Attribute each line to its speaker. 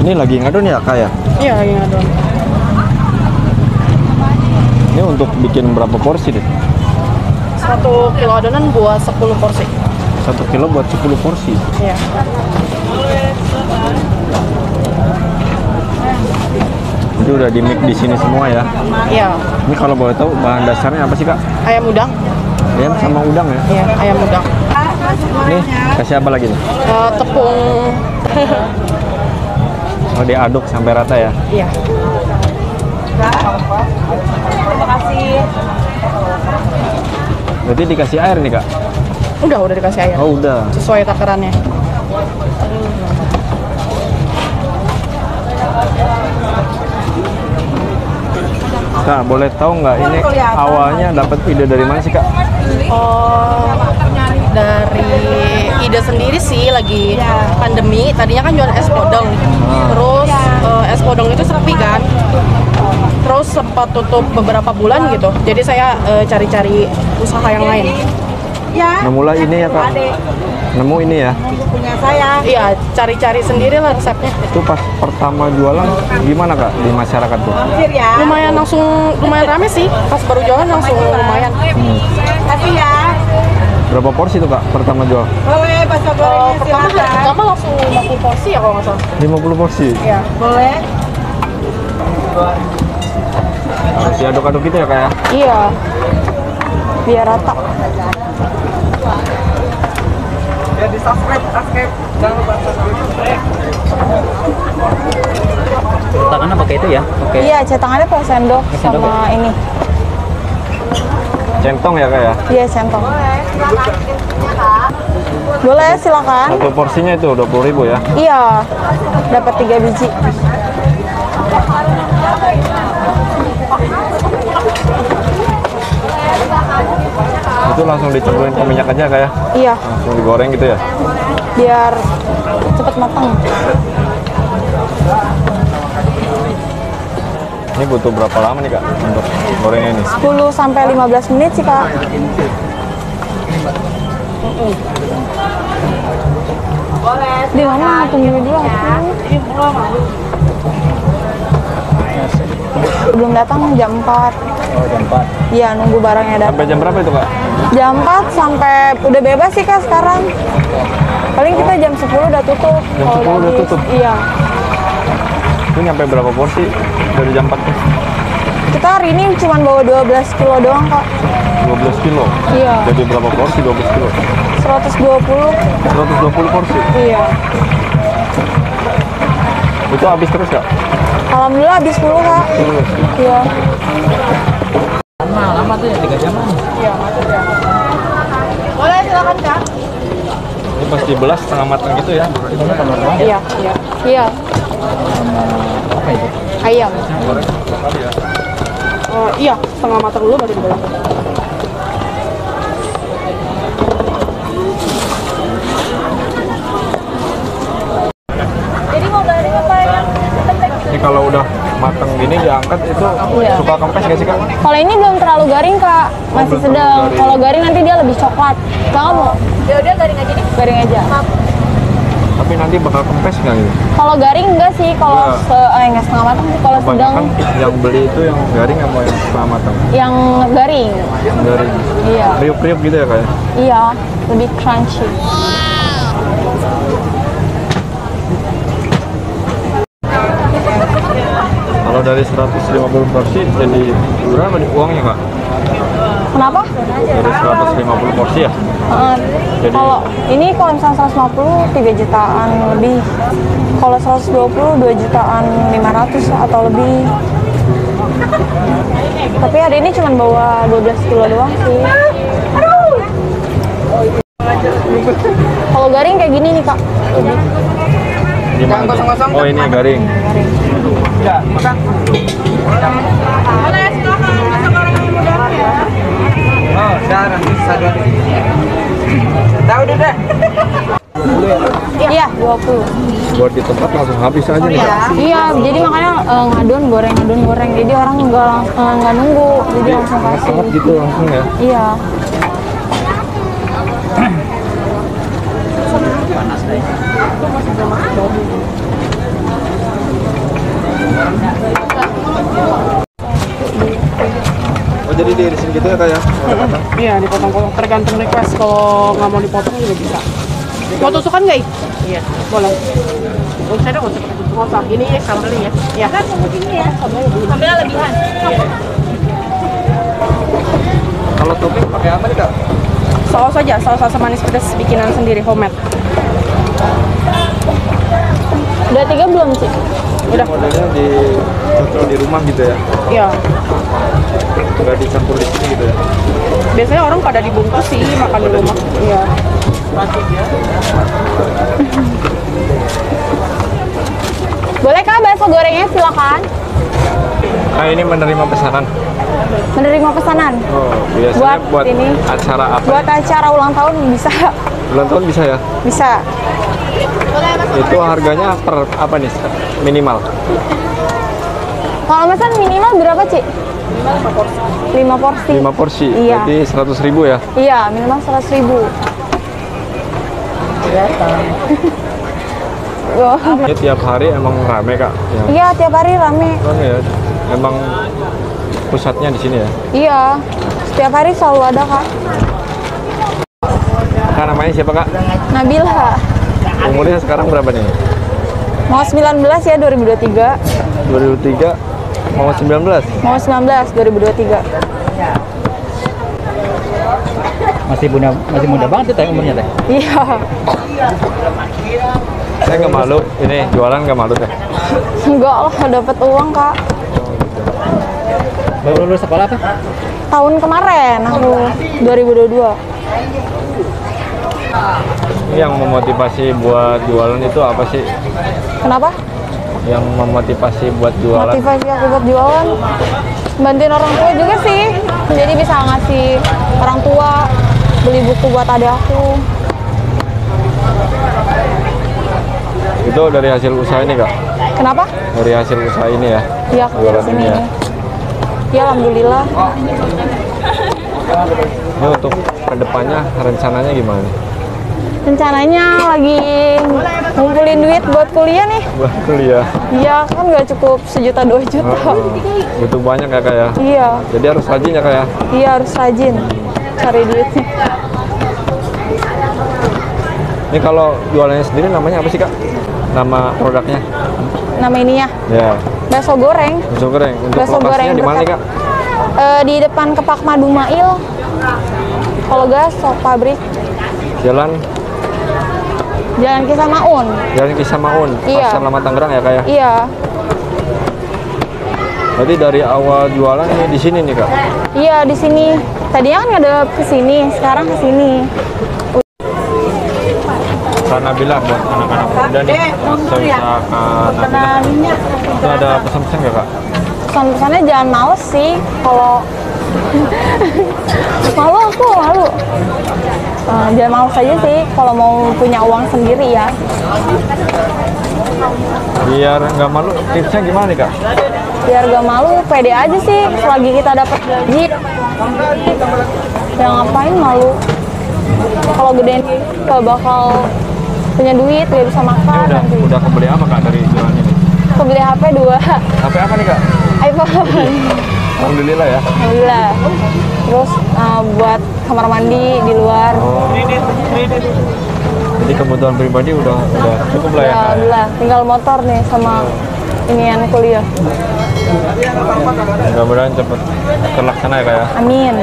Speaker 1: Ini lagi ngadon ya kak ya?
Speaker 2: Iya, lagi ngadon.
Speaker 1: Ini untuk bikin berapa porsi deh?
Speaker 2: 1 kilo adonan buat 10 porsi.
Speaker 1: 1 kilo buat 10 porsi.
Speaker 2: Iya.
Speaker 1: Itu udah di mix di sini semua ya?
Speaker 2: Iya.
Speaker 1: Ini kalau boleh tahu bahan dasarnya apa sih kak?
Speaker 2: Ayam udang.
Speaker 1: Ayam sama udang ya?
Speaker 2: Iya, ayam udang.
Speaker 1: Nih kasih apa lagi nih?
Speaker 2: Tepung.
Speaker 1: Oh diaduk sampai rata ya?
Speaker 2: Iya.
Speaker 3: Terima kasih.
Speaker 1: Berarti dikasih air nih kak?
Speaker 2: Udah dikasih air.
Speaker 1: Oh udah.
Speaker 2: Sesuai takarannya.
Speaker 1: Kak boleh tahu nggak ini awalnya dapat ide dari mana sih kak?
Speaker 2: Oh, dari ide sendiri sih, lagi pandemi. Tadinya kan jualan es podong. Terus es podong itu sepi kan. Terus sempat tutup beberapa bulan gitu. Jadi saya cari-cari usaha yang lain.
Speaker 1: Nemu lah ini ya kak? Nemu ini ya?
Speaker 3: Punya saya.
Speaker 2: Iya, cari-cari sendiri lah resepnya.
Speaker 1: Itu pas pertama jualan gimana kak di masyarakat tuh?
Speaker 3: Hampir ya.
Speaker 2: Lumayan rame sih. Pas baru jualan langsung lumayan.
Speaker 3: Kasih ya.
Speaker 1: Berapa porsi tuh kak pertama jual?
Speaker 3: Boleh bakso gorengnya silakan.
Speaker 2: Pertama langsung 50 porsi ya kalau nggak salah.
Speaker 1: 50 porsi?
Speaker 2: Iya.
Speaker 3: Boleh.
Speaker 1: Harus diaduk-aduk gitu ya kak ya?
Speaker 2: Iya. Biar rata.
Speaker 3: Ya di subscribe. Jangan lupa subscribe.
Speaker 4: Tangannya pakai itu ya? Oke.
Speaker 5: Iya, cetangannya pakai sendok sama ini.
Speaker 1: Centong ya kak ya?
Speaker 5: Iya, centong. Boleh, silakan.
Speaker 1: Satu porsinya itu 20.000 ya?
Speaker 5: Iya, dapat 3 biji.
Speaker 1: Itu langsung dicemburin ke minyak aja kak ya?
Speaker 5: Iya,
Speaker 1: Langsung digoreng gitu ya?
Speaker 5: biar cepet matang.
Speaker 1: Ini butuh berapa lama nih kak untuk gorengnya ini?
Speaker 5: 10 sampai 15 menit sih, Kak. Di mana? Tunggu dulu aku. Belum datang jam 4.
Speaker 1: Oh jam 4.
Speaker 5: Iya, nunggu barangnya datang.
Speaker 1: Sampai jam berapa itu kak?
Speaker 5: Jam 4 sampai udah bebas sih, Kak, sekarang. Paling kita jam 10 udah tutup.
Speaker 1: Jam
Speaker 5: Kalau
Speaker 1: 10 udah
Speaker 5: habis.
Speaker 1: tutup?
Speaker 5: Iya.
Speaker 1: Itu nyampe berapa porsi dari jam 4 tuh?
Speaker 5: Kita hari ini cuma bawa 12 kilo doang, Kak.
Speaker 1: 12 kilo?
Speaker 5: Iya.
Speaker 1: Jadi berapa porsi 12 kilo?
Speaker 5: 120.
Speaker 1: 120 porsi?
Speaker 5: Iya.
Speaker 1: Itu habis terus kak?
Speaker 5: Alhamdulillah habis dulu, Kak.
Speaker 1: Terus?
Speaker 5: Iya.
Speaker 4: Lama tuh ya 3 jam.
Speaker 2: Iya, macet ya. Boleh, silakan Kak.
Speaker 1: Ini pas dibelas setengah matang gitu ya?
Speaker 2: Iya, iya.
Speaker 5: Iya.
Speaker 4: Apa itu?
Speaker 5: Ayam.
Speaker 1: Goreng berapa kali ya?
Speaker 2: Iya, setengah matang dulu baru dibelah.
Speaker 5: Jadi mau garing apa yang
Speaker 1: Ini kalau udah matang gini diangkat itu
Speaker 5: Iya.
Speaker 1: suka kempes gak sih kak?
Speaker 5: Kalau ini belum terlalu garing, Kak. Masih
Speaker 1: belum
Speaker 5: sedang.
Speaker 1: terlalu garing.
Speaker 5: Kalau garing nanti dia lebih coklat. Kakak mau? Ya udah garing aja nih. Garing aja.
Speaker 1: Tapi nanti bakal kempes nggak gitu?
Speaker 5: Kalau garing enggak sih, kalau
Speaker 1: Enggak.
Speaker 5: enggak setengah matang sih. Kalau sedang
Speaker 1: Kebanyakan yang beli itu yang garing sama yang setengah matang?
Speaker 5: yang garing.
Speaker 1: Yang garing?
Speaker 5: Iya.
Speaker 1: Kriuk-kriuk gitu ya kak ya?
Speaker 5: Iya, lebih crunchy.
Speaker 1: Kalau dari 150 porsi jadi berapa nih uangnya kak?
Speaker 5: Kenapa?
Speaker 1: Dari 150 porsi ya? Jadi-
Speaker 5: Kalau ini kalau misalnya 150 3 jutaan lebih. Kalau 120 2 jutaan 500 atau lebih. Tapi hari ini cuma bawa 12 kilo doang sih. Kalau garing kayak gini nih, Kak. Lebih.
Speaker 1: Gimana? Oh ini garing.
Speaker 5: Garing.
Speaker 3: Boleh silakan bakso goreng yang mudah ya.
Speaker 4: Oh, sekarang bisa dulu.
Speaker 3: Tahu deh.
Speaker 5: Iya, 20.
Speaker 1: Buat di tempat langsung habis aja nih kak?
Speaker 5: Iya, jadi makanya ngadon goreng. Jadi orang nggak nunggu, jadi langsung kasih.
Speaker 1: Sangat gitu langsung ya?
Speaker 5: Iya.
Speaker 4: Panas deh.
Speaker 1: di sini gitu ya kak ya?
Speaker 2: Iya, dipotong-potong tergantung request. Kalau nggak mau dipotong juga bisa. Mau tusukan nggak? Iya, boleh. Saya dong, nggak usah. Ini sambal ya. Iya. Kan begini ya. Sambal lebihan.
Speaker 1: Kalau topping pakai apa nih kak?
Speaker 2: Saus aja, saus manis pedas bikinan sendiri homemade.
Speaker 5: Udah 3 belum sih?
Speaker 2: Udah.
Speaker 1: Modelnya dicocol di rumah gitu ya?
Speaker 2: Iya.
Speaker 1: Nggak dicampur di sini gitu ya?
Speaker 2: Biasanya orang pada dibungkus sih makan di rumah. Iya.
Speaker 5: Boleh kak bakso gorengnya silakan.
Speaker 1: Nah ini menerima pesanan.
Speaker 5: Menerima pesanan.
Speaker 1: Oh, biasanya buat
Speaker 5: ini.
Speaker 1: acara apa?
Speaker 5: Buat acara ulang tahun bisa.
Speaker 1: Ulang tahun bisa ya?
Speaker 5: Bisa.
Speaker 1: Itu harganya per apa nih? Minimal?
Speaker 5: Kalau pesan minimal berapa, Ci? 5 porsi.
Speaker 1: 5 porsi?
Speaker 5: Iya.
Speaker 1: Berarti 100.000 ya?
Speaker 5: Iya, minimal 100.000. Oh.
Speaker 1: Ini tiap hari emang rame kak? Ya.
Speaker 5: Iya, tiap hari rame.
Speaker 1: Rame ya? Emang pusatnya di sini ya?
Speaker 5: Iya, setiap hari selalu ada kak.
Speaker 1: Kak namanya siapa kak?
Speaker 5: Nabila.
Speaker 1: Umurnya sekarang berapa nih?
Speaker 5: Mau 19 ya 2023.
Speaker 1: 2003 mau 19?
Speaker 5: Mau 19 2023.
Speaker 4: Masih muda banget tuh teh umurnya teh.
Speaker 5: Iya.
Speaker 1: Saya nggak malu, ini jualan nggak malu teh?
Speaker 5: Enggak lah, dapat uang kak.
Speaker 4: Baru lulus sekolah apa?
Speaker 5: Tahun kemarin aku 2022.
Speaker 1: Yang memotivasi buat jualan itu apa sih?
Speaker 5: Kenapa?
Speaker 1: Yang memotivasi buat jualan?
Speaker 5: Motivasi aku buat jualan bantuin orang tua juga sih. Jadi bisa ngasih orang tua beli buku buat adik aku.
Speaker 1: Itu dari hasil usaha ini kak?
Speaker 5: Kenapa?
Speaker 1: Dari hasil usaha ini ya?
Speaker 5: Iya, aku
Speaker 1: Jualan
Speaker 5: sini.
Speaker 1: ini ya?
Speaker 5: Ya alhamdulillah.
Speaker 1: Ini untuk kedepannya rencananya gimana nih?
Speaker 5: Rencananya lagi ngumpulin duit buat kuliah nih.
Speaker 1: Buat kuliah?
Speaker 5: Iya, kan nggak cukup 1 juta 2 juta.
Speaker 1: Butuh banyak ya kak ya?
Speaker 5: Iya,
Speaker 1: Jadi harus rajin ya kak ya?
Speaker 5: iya harus rajin cari duitnya.
Speaker 1: Ini kalau jualannya sendiri namanya apa sih kak? Nama produknya?
Speaker 5: Nama ininya
Speaker 1: Ya,
Speaker 5: bakso goreng.
Speaker 1: bakso goreng. Untuk
Speaker 5: Bakso
Speaker 1: lokasinya
Speaker 5: goreng
Speaker 1: di mana nih
Speaker 5: dekat.
Speaker 1: kak?
Speaker 5: Di depan Kepak Madu Mail. Kalau gas, Sok Pabrik.
Speaker 1: Jalan
Speaker 5: Jalan Kisah Maun.
Speaker 1: Jalan Kisah Maun,
Speaker 5: Iya.
Speaker 1: Pasar Lama Tangerang ya kak ya?
Speaker 5: Iya,
Speaker 1: Berarti dari awal jualan nih di sini nih kak?
Speaker 5: iya di sini. Tadinya kan nggak ada ke sini, sekarang ke sini.
Speaker 1: Kak Nabila buat anak-anak muda nih, bakso bisa Kak Nabila. Itu ada pesan-pesan nggak kak?
Speaker 5: Pesan-pesannya jangan males sih. Kalau malu. Jangan males aja sih kalau mau punya uang sendiri ya.
Speaker 1: Biar nggak malu, tipsnya gimana nih kak?
Speaker 5: Biar gak malu, pede aja sih. Selagi kita dapat gaji, ya ngapain malu. Kalau gedein gak bakal punya duit, gak bisa makan
Speaker 1: Ini
Speaker 5: nanti.
Speaker 1: udah kebeli apa kak dari jualan ini?
Speaker 5: Aku beli HP 2
Speaker 1: HP apa nih kak?
Speaker 5: iPhone.
Speaker 1: Alhamdulillah ya.
Speaker 5: Alhamdulillah. Terus buat kamar mandi di luar.
Speaker 1: Oh. Jadi kebutuhan pribadi udah cukup lah ya.
Speaker 5: Ya,
Speaker 1: Kak?
Speaker 5: alhamdulillah. Tinggal motor nih sama inian kuliah.
Speaker 1: Mudah-mudahan cepet terlaksana ya kak ya.
Speaker 5: Amin.